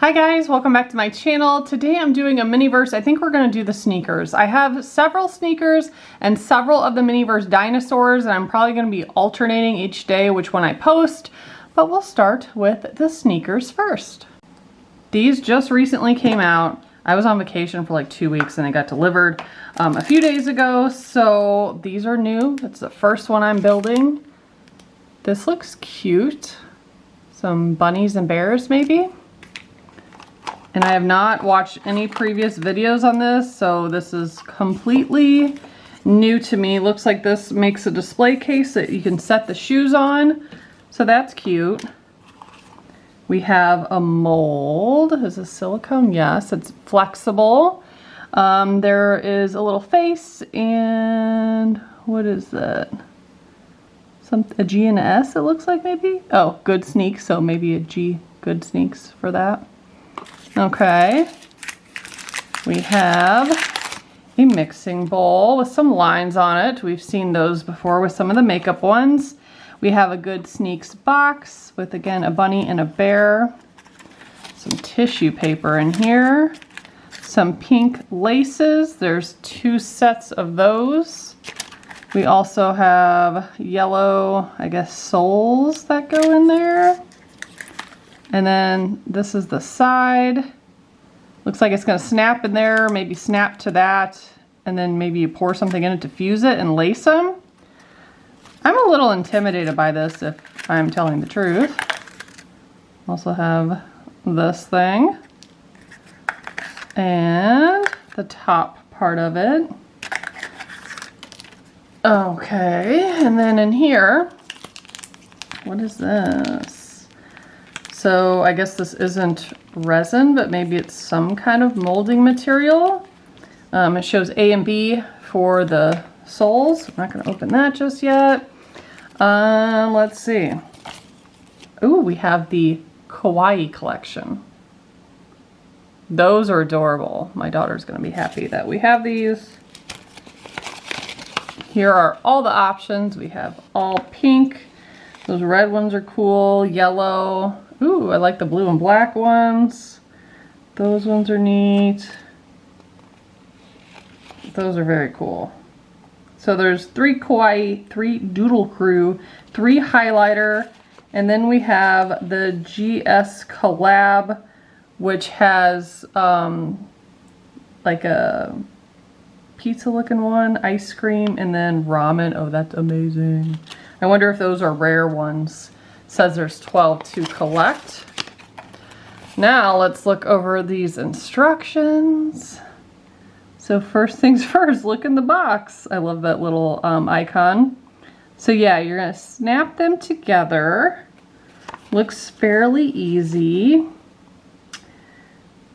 Hi guys, welcome back to my channel. Today I'm doing a Miniverse. I think we're going to do the sneakers. I have several sneakers and several of the Miniverse dinosaurs, and I'm probably going to be alternating each day which one I post, but we'll start with the sneakers first. These just recently came out. I was on vacation for like 2 weeks and they got delivered a few days ago, so these are new. It's the first one I'm building. This looks cute. Some bunnies and bears maybe. And I have not watched any previous videos on this, so this is completely new to me. Looks like this makes a display case that you can set the shoes on, so that's cute. We have a mold. Is this silicone? Yes, it's flexible. There is a little face, and what is that? A G and a S, it looks like maybe? Oh, good sneaks, so maybe a G, good sneaks for that. Okay, we have a mixing bowl with some lines on it. We've seen those before with some of the makeup ones. We have a good sneaks box with, again, a bunny and a bear. Some tissue paper in here. Some pink laces. There's 2 sets of those. We also have yellow, I guess, soles that go in there. And then this is the side. Looks like it's gonna snap in there, maybe snap to that, and then maybe you pour something in it to fuse it and lace them. I'm a little intimidated by this, if I'm telling the truth. Also have this thing. And the top part of it. Okay, and then in here, what is this? So I guess this isn't resin, but maybe it's some kind of molding material. It shows A and B for the soles. I'm not going to open that just yet. Let's see. Ooh, we have the Kawaii collection. Those are adorable. My daughter's going to be happy that we have these. Here are all the options. We have all pink. Those red ones are cool. Yellow. Ooh, I like the blue and black ones. Those ones are neat. Those are very cool. So there's 3 Kawaii, 3 Doodle Crew, 3 highlighter, and then we have the GS Collab, which has like a pizza looking one, ice cream, and then ramen. Oh, that's amazing. I wonder if those are rare ones. Says there's 12 to collect. Now let's look over these instructions. So first things first, look in the box. I love that little icon. So yeah, you're gonna snap them together. Looks fairly easy.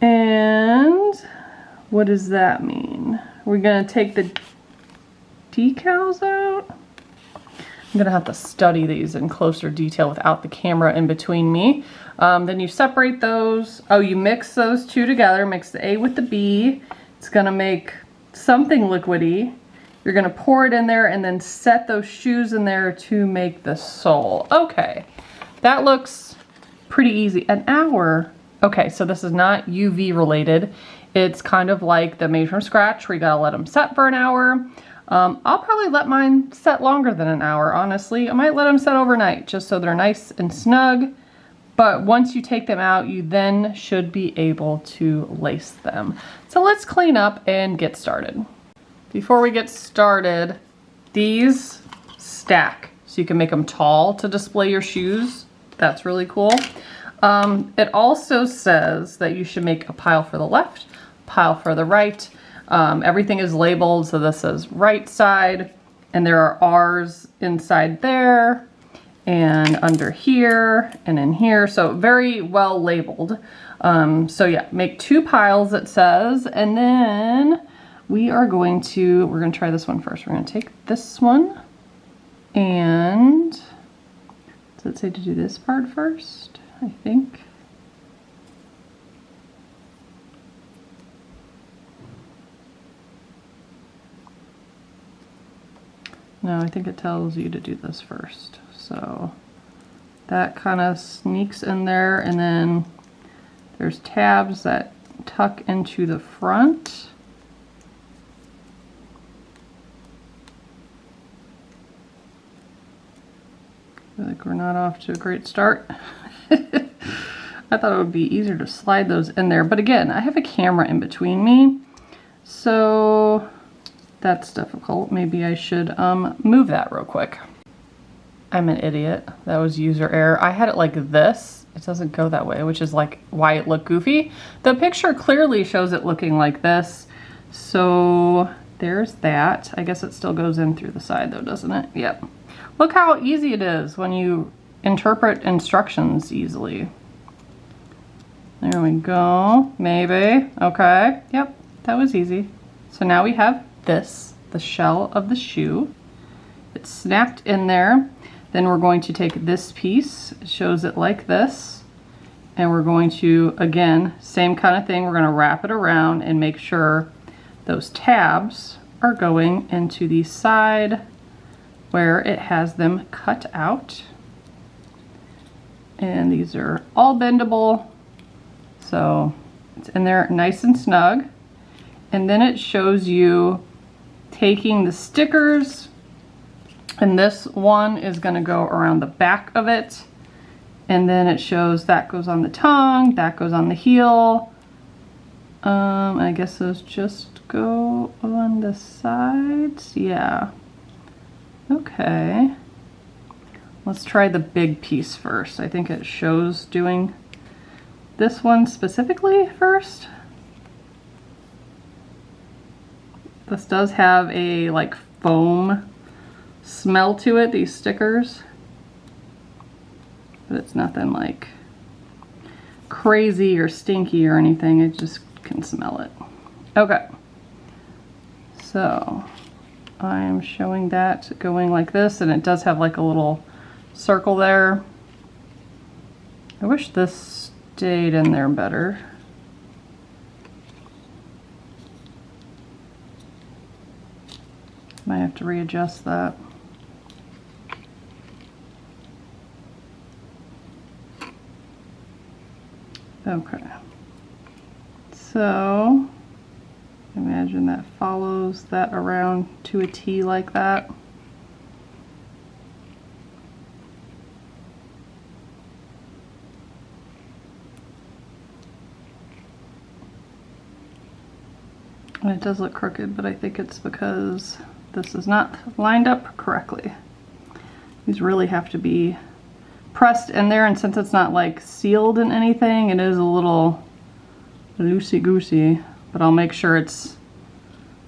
And what does that mean? We're gonna take the decals out. I'm gonna have to study these in closer detail without the camera in between me. Then you separate those. Oh, you mix those 2 together. Mix the A with the B. It's gonna make something liquidy. You're gonna pour it in there and then set those shoes in there to make the sole. Okay, that looks pretty easy. An hour. Okay, so this is not UV related. It's kind of like the made from scratch where you gotta let them set for an hour. I'll probably let mine set longer than an hour, honestly. I might let them set overnight just so they're nice and snug. But once you take them out, you then should be able to lace them. So let's clean up and get started. Before we get started, these stack. So you can make them tall to display your shoes. That's really cool. It also says that you should make a pile for the left, pile for the right. Everything is labeled, so this says right side, and there are R's inside there, and under here, and in here, so very well labeled. So yeah, make 2 piles, it says, and then we're going to try this one first. We're going to take this one, and does it say to do this part first? I think. No, I think it tells you to do this first. So that kind of sneaks in there, and then There's tabs that tuck into the front. I feel like we're not off to a great start. I thought it would be easier to slide those in there, but again, I have a camera in between me, so that's difficult. Maybe I should move that real quick. I'm an idiot. That was user error. I had it like this. It doesn't go that way, which is like why it looked goofy. The picture clearly shows it looking like this, so there's that. I guess it still goes in through the side though, doesn't it? Yep. Look how easy it is when you interpret instructions easily. There we go, maybe, okay, yep, that was easy. So now we have this, the shell of the shoe. It's snapped in there. Then we're going to take this piece, it shows it like this, and we're going to, again, same kind of thing, we're gonna wrap it around and make sure those tabs are going into the side where it has them cut out. And these are all bendable. So it's in there nice and snug. And then it shows you taking the stickers, and this one is going to go around the back of it. And then it shows that goes on the tongue, that goes on the heel. I guess those just go on the sides. Yeah. Okay. Let's try the big piece first. I think it shows doing this one specifically first. This does have a like foam smell to it, these stickers, but it's nothing like crazy or stinky or anything. It just can smell it. Okay, so I'm showing that going like this, and it does have like a little circle there. I wish this stayed in there better. Might have to readjust that. Okay, so imagine that follows that around to a T like that. And it does look crooked, but I think it's because this is not lined up correctly. These really have to be pressed in there, and since it's not like sealed in anything, it is a little loosey-goosey, but I'll make sure it's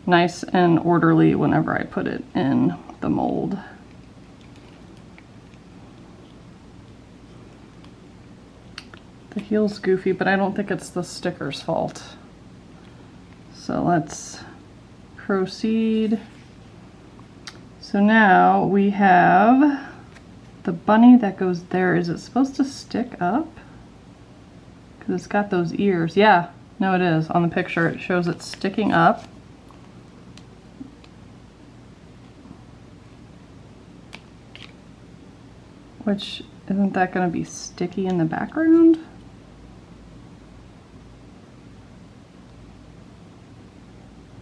nice and orderly whenever I put it in the mold. The heel's goofy, but I don't think it's the sticker's fault. So let's proceed. So now we have the bunny that goes there. Is it supposed to stick up? Because it's got those ears. Yeah, no it is. On the picture it shows it sticking up. Which, isn't that going to be sticky in the background?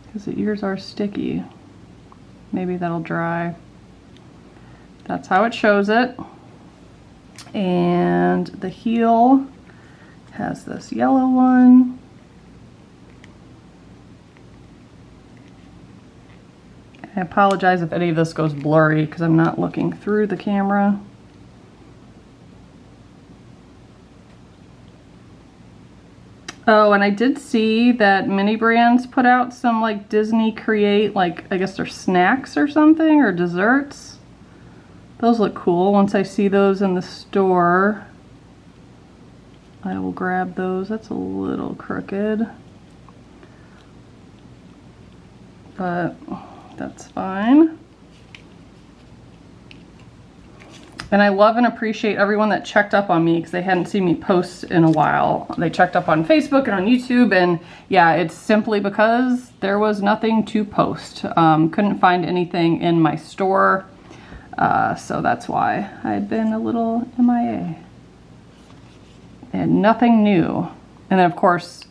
Because the ears are sticky. Maybe that'll dry. That's how it shows it. And the heel has this yellow one. I apologize if any of this goes blurry because I'm not looking through the camera. Oh, and I did see that Mini Brands put out some like Disney Create, like I guess they're snacks or something, or desserts. Those look cool. Once I see those in the store, I will grab those. That's a little crooked, but that's fine. And I love and appreciate everyone that checked up on me because they hadn't seen me post in a while. They checked up on Facebook and on YouTube, and yeah, it's simply because there was nothing to post. Couldn't find anything in my store, so that's why I'd been a little MIA. And nothing new. And then of course,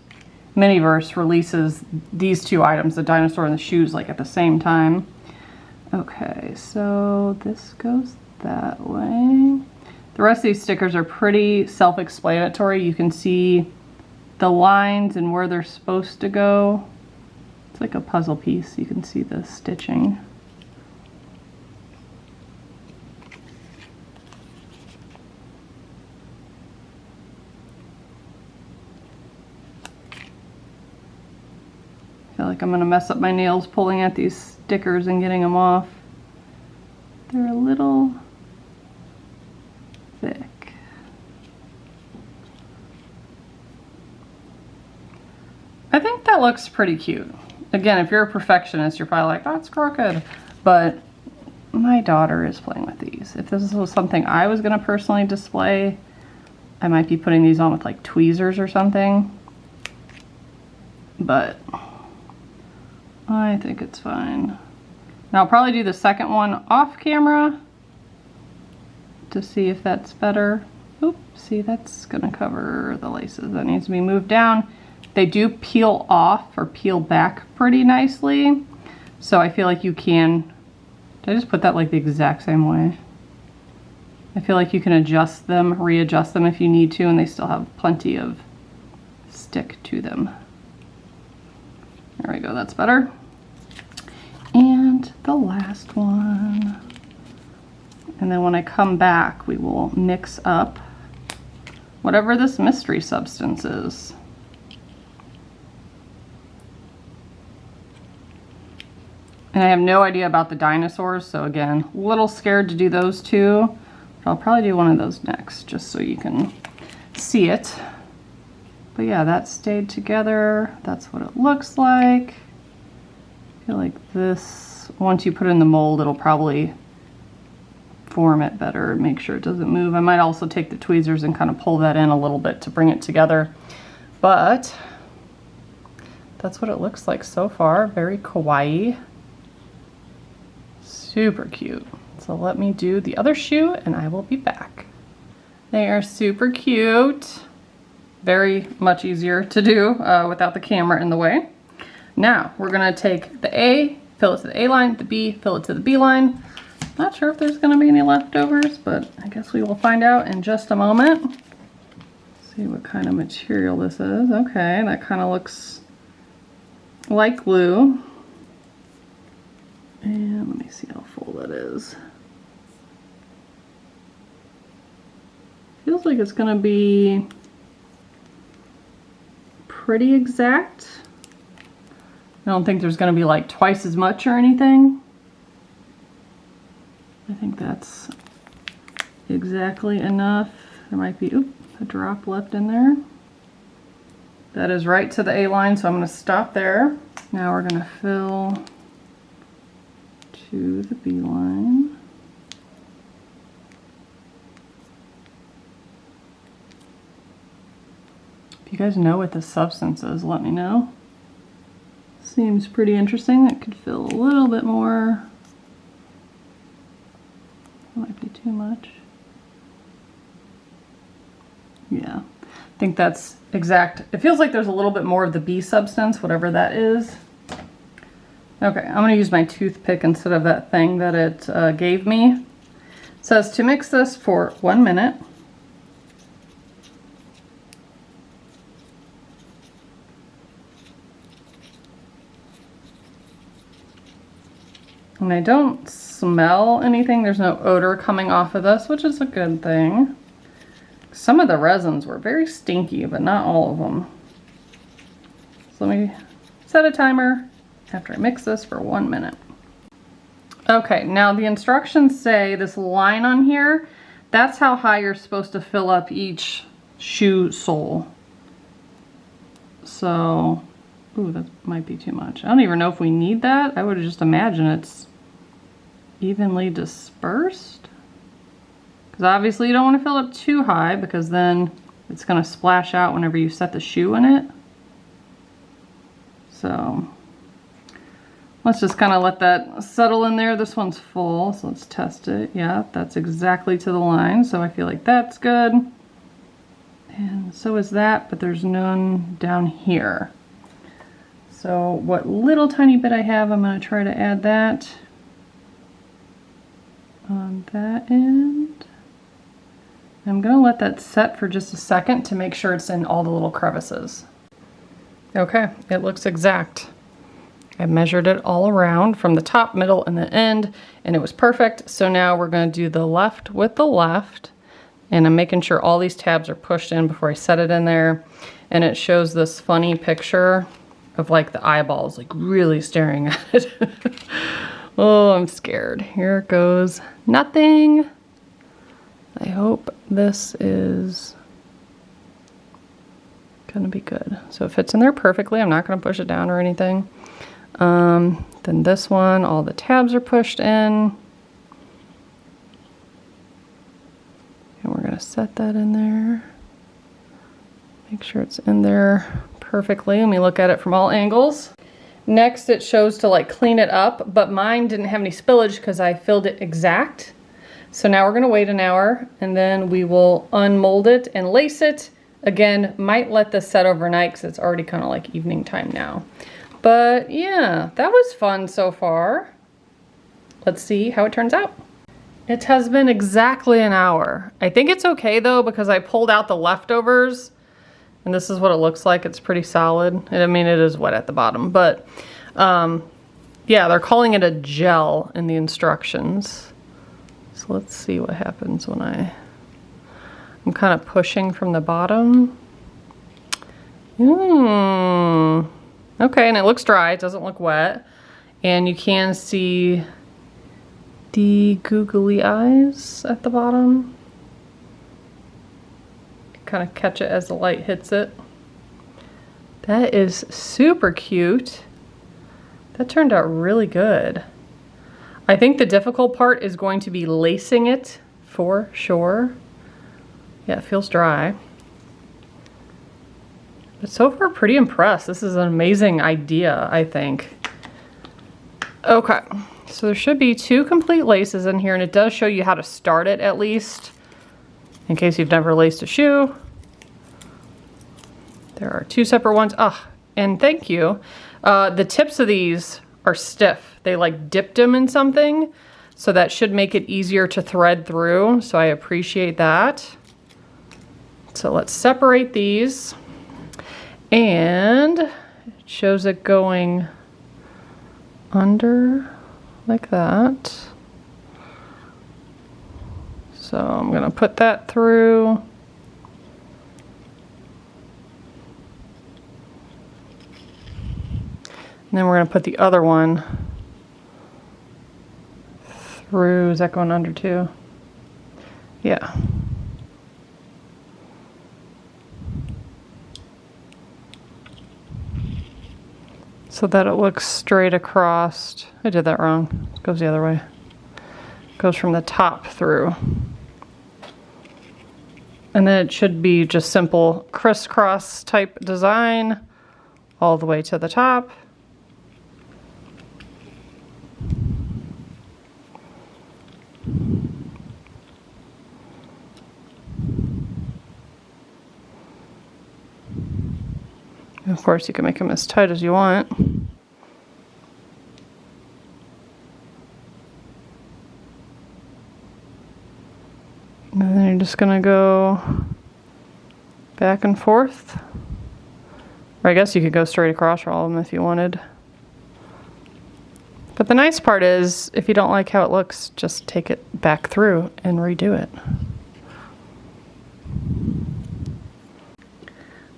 Miniverse releases these two items, the dinosaur and the shoes, like at the same time. Okay, so this goes that way. The rest of these stickers are pretty self-explanatory. You can see the lines and where they're supposed to go. It's like a puzzle piece. You can see the stitching. I feel like I'm gonna mess up my nails pulling at these stickers and getting them off. They're a little thick. I think that looks pretty cute. Again, if you're a perfectionist, you're probably like, that's crooked. But my daughter is playing with these. If this was something I was gonna personally display, I might be putting these on with like tweezers or something. But I think it's fine. Now I'll probably do the second one off camera to see if that's better. Oop, see, that's gonna cover the laces. That needs to be moved down. They do peel off or peel back pretty nicely. So I feel like you can, did I just put that like the exact same way? I feel like you can adjust them, readjust them if you need to, and they still have plenty of stick to them. There we go, that's better. And the last one. And then when I come back, we will mix up whatever this mystery substance is. And I have no idea about the dinosaurs, so again, a little scared to do those two. But I'll probably do one of those next, just so you can see it. But yeah, that stayed together. That's what it looks like. I feel like this, once you put it in the mold, it'll probably form it better, make sure it doesn't move. I might also take the tweezers and kind of pull that in a little bit to bring it together. But that's what it looks like so far. Very kawaii. Super cute. So let me do the other shoe and I will be back. They are super cute. Very much easier to do without the camera in the way. Now we're gonna take the A, fill it to the A line, the B, fill it to the B line. Not sure if there's gonna be any leftovers, but I guess we will find out in just a moment. See what kind of material this is. Okay, that kind of looks like glue. And let me see how full that is. Feels like it's gonna be pretty exact. I don't think there's gonna be like twice as much or anything. I think that's exactly enough. There might be, oop, a drop left in there. That is right to the A line, so I'm gonna stop there. Now we're gonna fill to the B line. If you guys know what this substance is, let me know. Seems pretty interesting. That could fill a little bit more. Might be too much. Yeah, I think that's exact. It feels like there's a little bit more of the B substance, whatever that is. Okay, I'm gonna use my toothpick instead of that thing that it gave me. It says to mix this for 1 minute. And I don't smell anything. There's no odor coming off of this, which is a good thing. Some of the resins were very stinky, but not all of them. So let me set a timer after I mix this for 1 minute. Okay, now the instructions say this line on here, that's how high you're supposed to fill up each shoe sole. So, ooh, that might be too much. I don't even know if we need that. I would just imagine it's evenly dispersed. Because obviously you don't want to fill it too high because then it's going to splash out whenever you set the shoe in it. So let's just kind of let that settle in there. This one's full, so let's test it. Yeah, that's exactly to the line, so I feel like that's good. And so is that, but there's none down here. So what little tiny bit I have, I'm going to try to add that on that end. I'm going to let that set for just a second to make sure it's in all the little crevices. Okay, it looks exact. I measured it all around from the top, middle, and the end, and it was perfect. So now we're going to do the left with the left, and I'm making sure all these tabs are pushed in before I set it in there. And it shows this funny picture of like the eyeballs, like really staring at it. Oh, I'm scared. Here it goes. Nothing. I hope this is gonna be good. So it fits in there perfectly. I'm not gonna push it down or anything. Then this one, all the tabs are pushed in. And we're gonna set that in there. Make sure it's in there perfectly. Let me look at it from all angles. Next, it shows to like clean it up, but mine didn't have any spillage because I filled it exact. So now we're gonna wait an hour and then we will unmold it and lace it. Again, might let this set overnight because it's already kind of like evening time now. But yeah, that was fun so far. Let's see how it turns out. It has been exactly an hour. I think it's okay though because I pulled out the leftovers and this is what it looks like. It's pretty solid. I mean, it is wet at the bottom, but yeah, they're calling it a gel in the instructions. So let's see what happens when I'm kind of pushing from the bottom. Okay, and it looks dry. It doesn't look wet. And you can see the googly eyes at the bottom. Kind of catch it as the light hits it. That is super cute. That turned out really good. I think the difficult part is going to be lacing it for sure. Yeah, it feels dry. But so far, pretty impressed. This is an amazing idea, I think. Okay, so there should be 2 complete laces in here, and it does show you how to start it at least, in case you've never laced a shoe. There are 2 separate ones. Ah, and thank you. The tips of these are stiff. They like dipped them in something, so that should make it easier to thread through, so I appreciate that. So let's separate these. And it shows it going under like that. So I'm gonna put that through. And then we're gonna put the other one through. Is that going under too? Yeah. So that it looks straight across. I did that wrong. It goes the other way. It goes from the top through. And then it should be just simple crisscross type design all the way to the top. Of course, you can make them as tight as you want. And then you're just gonna go back and forth. Or I guess you could go straight across for all of them if you wanted. But the nice part is, if you don't like how it looks, just take it back through and redo it.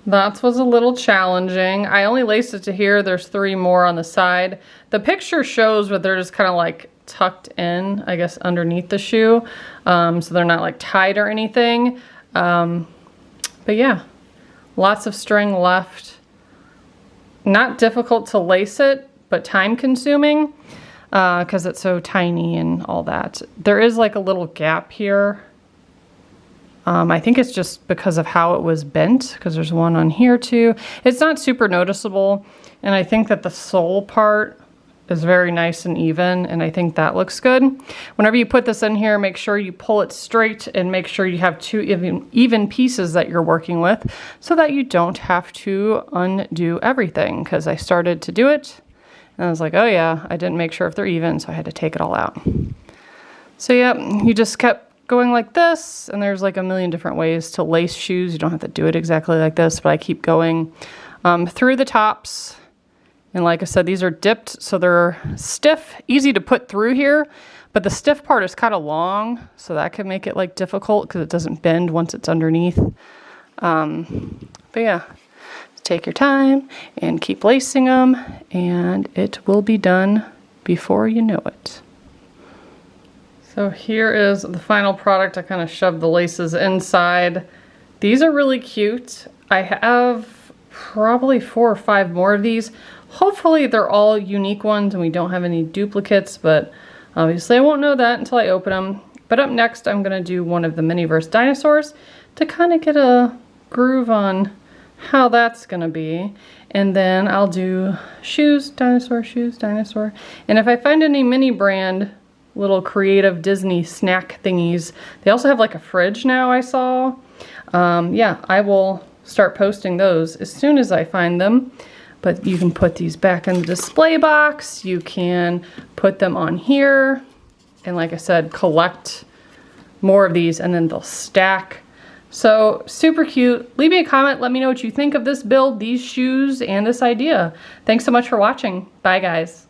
That was a little challenging. I only laced it to here. There's 3 more on the side. The picture shows that they're just kind of like tucked in, I guess, underneath the shoe. So they're not like tied or anything. But yeah, lots of string left. Not difficult to lace it, but time consuming because it's so tiny and all that. There is like a little gap here. I think it's just because of how it was bent, because there's one on here too. It's not super noticeable, and I think that the sole part is very nice and even, and I think that looks good. Whenever you put this in here, make sure you pull it straight and make sure you have two even pieces that you're working with so that you don't have to undo everything, because I started to do it and I was like, oh yeah, I didn't make sure if they're even, so I had to take it all out. So yeah, you just kept going like this, and there's like a million different ways to lace shoes. You don't have to do it exactly like this, but I keep going through the tops. And like I said, these are dipped, so they're stiff, easy to put through here, but the stiff part is kind of long, so that can make it like difficult because it doesn't bend once it's underneath. But yeah, take your time and keep lacing them, and it will be done before you know it. So here is the final product. I kind of shoved the laces inside. These are really cute. I have probably 4 or 5 more of these. Hopefully they're all unique ones and we don't have any duplicates, but obviously I won't know that until I open them. But up next, I'm gonna do one of the Miniverse dinosaurs to kind of get a groove on how that's gonna be. And then I'll do shoes, dinosaur, shoes, dinosaur. And if I find any mini brand little creative Disney snack thingies, they also have like a fridge now I saw. Yeah, I will start posting those as soon as I find them. But you can put these back in the display box. You can put them on here. And like I said, collect more of these and then they'll stack. So super cute. Leave me a comment. Let me know what you think of this build, these shoes, and this idea. Thanks so much for watching. Bye guys.